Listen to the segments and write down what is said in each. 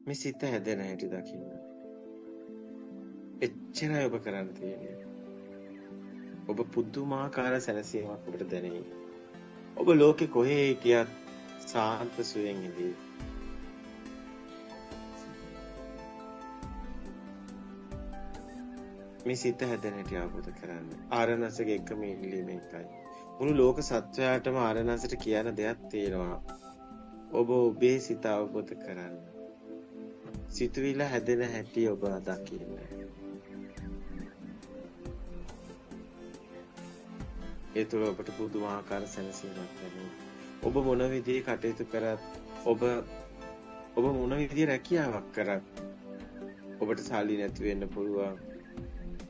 මේ සිත හැදෙන හැටි දකින්න. එච්චරයි ඔබ කරන්න තියෙන්නේ. ඔබ පුදුමාකාර සැනසීමක් ඔබට දැනෙයි. ඔබ ලෝකේ කොහේ හිටියත් සාන්ත සුවයෙන් ඉඳී. මේ සිත හැදෙන හැටි අවබෝධ කරගන්න. ආරණසගේ එකම ඉල්ලීම එකයි. මුළු ලෝක සත්වයාටම ආරණසට කියන දෙයක් තියෙනවා. ඔබ ඔබේ සිත අවබෝධ කරගන්න. සිතුවිල්ල හැදෙන හැටි ඔබ දකින්න. ඒ තුළ ඔබට පුදුමාකාර සැනසීමක් දැනෙනවා. ඔබ මොන විදිහේ කටයුතු කරත් ඔබ මොන විදිහේ රැකියාවක් කරත් ඔබට සල්ලි නැති වෙන්න පුළුවන්.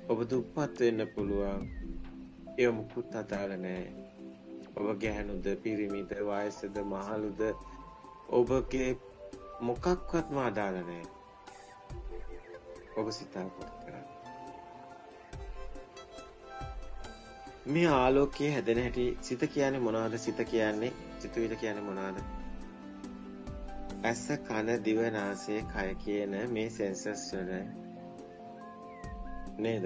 ඔබ දුප්පත් වෙන්න පුළුවන්. ඒ මුකුත් අදාළ නැහැ. ඔබ ගැහණුද, පිරිමිද, වයසද, මහලුද ඔබගේ මොකක්වත්ම අදාළ නැහැ. ඔබ සිතාපොත් කරන්න. මේ ආලෝකයේ හැදෙන හැටි සිත කියන්නේ මොනවද? සිත කියන්නේ සිතුවිලි කියන්නේ මොනවද? ඇස, කන, දිව, නාසය, කය කියන මේ සෙන්සර්ස් වල නේද?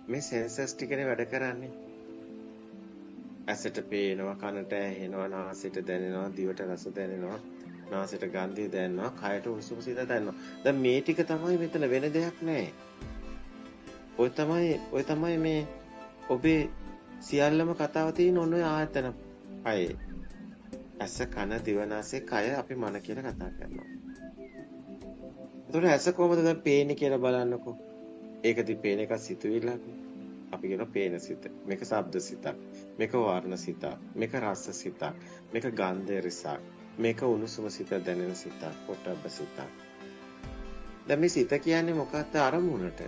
මේ සෙන්සර්ස් ටිකනේ වැඩ කරන්නේ. ඇසට පේනවා, කනට ඇහෙනවා, නාසයට දැනෙනවා, දිවට රස දැනෙනවා, නාසයට ගන්ධය දැනෙනවා, කයට උණුසුම සිත දැනෙනවා. දැන් මේ ටික තමයි මෙතන වෙන දෙයක් නැහැ. ඔය තමයි මේ ඔබේ සියල්ලම කතාව තියෙන ඔන්න ඔය ආයතන පහේ. ඇස, කන, දිව, නාසය, කය අපි මන කියලා කතා කරනවා. එතකොට ඇස කොහොමද දැන් පේන්නේ කියලා බලන්නකෝ. ඒකදී පේන එක සිතුවිල්ලක්. අපි කියන පේන සිත. මේක ශබ්ද සිතක්. මේක වර්ණ සිතක්. මේක රස සිතක්. මේක ගන්ධ රසක්. මේක උණුසුම සිත දැනෙන සිතක්. පොට්ටබ්බ සිතක්. දැන් මේ සිත කියන්නේ මොකක්ද? අරමුණට.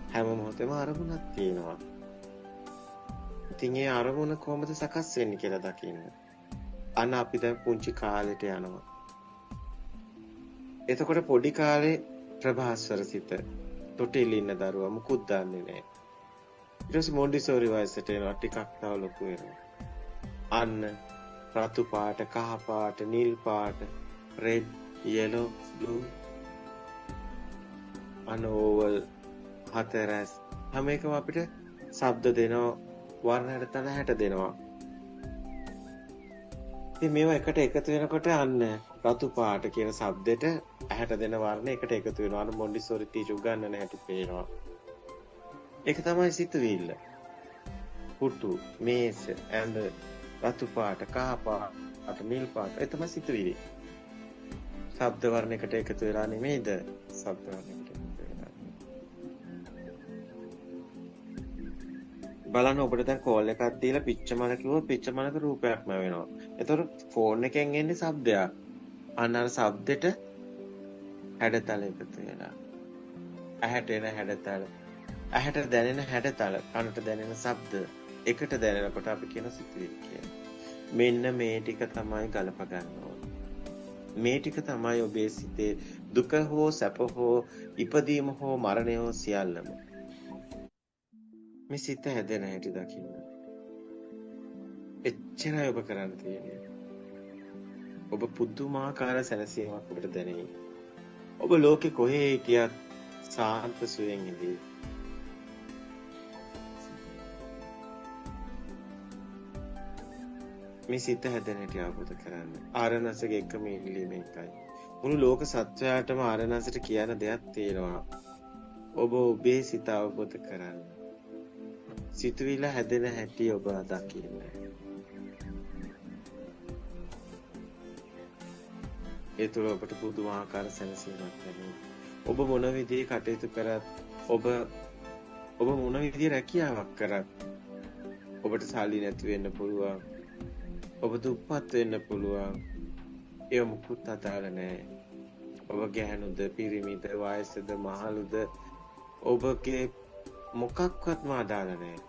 හැම මොහොතේම අරමුණක් තියෙනවා. ඉතින් ඒ අරමුණ කොහොමද සකස් වෙන්නේ කියලා දකින්න. අන්න අපි දැන් පුංචි කාලෙට යනවා. එතකොට පොඩි කාලේ ප්‍රභාස්වර සිත තොටිල් ඉන්න දරුවා මුකුත් දන්නේ නැහැ. ඊට පස්සේ මොන්ඩිසෝරි වයසට එනවා, ටිකක් තව ලොකු වෙනවා. අන්න රතු පාට, කහ පාට, නිල් පාට, රෙඩ්, yellow, blue, අනෝවල්, හතරස් හැම එකම අපිට ශබ්ද දෙනවා, වර්ණ හැඩතල හැට දෙනවා. ඉතින් මේවා එකට එකතු වෙනකොට අන්න රතු පාට කියන શબ્දෙට ඇහැට දෙන වර්ණ එකට එකතු වෙනවා. අර මොන්ඩිසෝරි ටීචර් උගන්වන හැටි පේනවා. ඒක තමයි සිතුවිල්ල. පුටු, මේස, ඇඳ, රතු පාට, කහ පාට, නිල් පාට. ඒ තමයි සිතුවිලි. ශබ්ද වර්ණ එකට එකතු වෙලා නෙමෙයිද? ශබ්ද වර්ණ එකට එකතු වෙලා. බලන්න ඔබට දැන් කෝල් එකක් දීලා පිච්චමන කිව්වොත් පිච්චමනක රූපයක්ම වෙනවා. එතකොට ෆෝන් එකෙන් එන්නේ ශබ්දයක්. අන්න අර ශබ්දෙට හැඩතල එකතු වෙලා. ඇහැට එන හැඩතල, ඇහැට දැනෙන හැඩතල, කනට දැනෙන ශබ්ද එකට දැනෙනකොට අපි කියන සිතුවිලි කියලා. මෙන්න මේ ටික තමයි ගලප ගන්න ඕනේ. මේ ටික තමයි ඔබේ සිතේ දුක හෝ සැප හෝ ඉපදීම හෝ මරණය හෝ සියල්ලම. මේ සිත හැදෙන හැටි දකින්න. එච්චරයි ඔබ කරන්න තියෙන්නේ. ඔබ පුදුමාකාර සැනසීමක් ඔබට දැනෙයි. ඔබ ලෝකේ කොහේ හිටියත් සාන්ත සුවයෙන් ඉඳී. මේ සිත හැදෙන හැටි අවබෝධ කරගන්න. ආරණසගේ එකම ඉල්ලීම එකයි. මුළු ලෝක සත්වයාටම ආරණසට කියන දෙයක් තියෙනවා. ඔබ ඔබේ සිත අවබෝධ කරගන්න. සිතුවිල්ල හැදෙන හැටි ඔබ දකින්න. ඒ තුළ ඔබට පුදුමාකාර සැනසීමක් දැනෙනවා. ඔබ මොන විදිහේ කටයුතු කරත් ඔබ මොන විදිහේ රැකියාවක් කරත් ඔබට සල්ලි නැති වෙන්න පුළුවන්. ඔබ දුප්පත් වෙන්න පුළුවන්. ඒ මුකුත් අදාළ නැහැ. ඔබ ගැහණුද, පිරිමිද, වයසද, මහලුද ඔබගේ මොකක්වත්ම අදාළ නැහැ.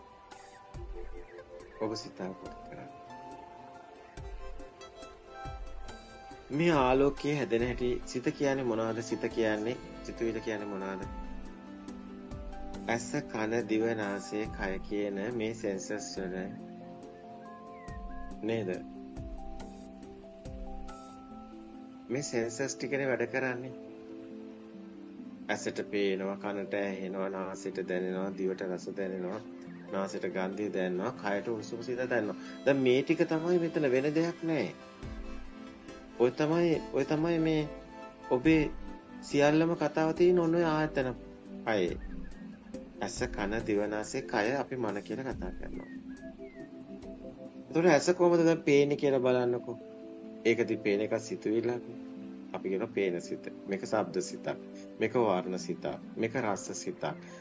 ඔබ සිතාපොත් කරන්න. මේ ආලෝකයේ හැදෙන හැටි සිත කියන්නේ මොනවද? සිත කියන්නේ සිතුවිලි කියන්නේ මොනවද? ඇස, කන, දිව, නාසය, කය කියන මේ සෙන්සර්ස් වල නේද? මේ සෙන්සර්ස් ටිකනේ වැඩ කරන්නේ. ඇසට පේනවා, කනට ඇහෙනවා, නාසයට දැනෙනවා, දිවට රස දැනෙනවා, නාසයට ගන්ධය දැනෙනවා, කයට උණුසුම සීතල දැනෙනවා. දැන් මේ ටික තමයි මෙතන වෙන දෙයක් නැහැ. ඔය තමයි මේ ඔබේ සියල්ලම කතාව තියෙන ඔන්න ඔය ආයතන පහේ. ඇස, කන, දිව, නාසය, කය අපි මන කියලා කතා කරනවා. ඒතකොට ඇස කොහොමද දැන් පේන්නේ කියලා බලන්නකෝ. ඒකදී පේන එක සිතුවිල්ලක්. අපි කියනවා පේන සිත. මේක ශබ්ද සිතක්. මේක වර්ණ සිතක්. මේක රස සිතක්.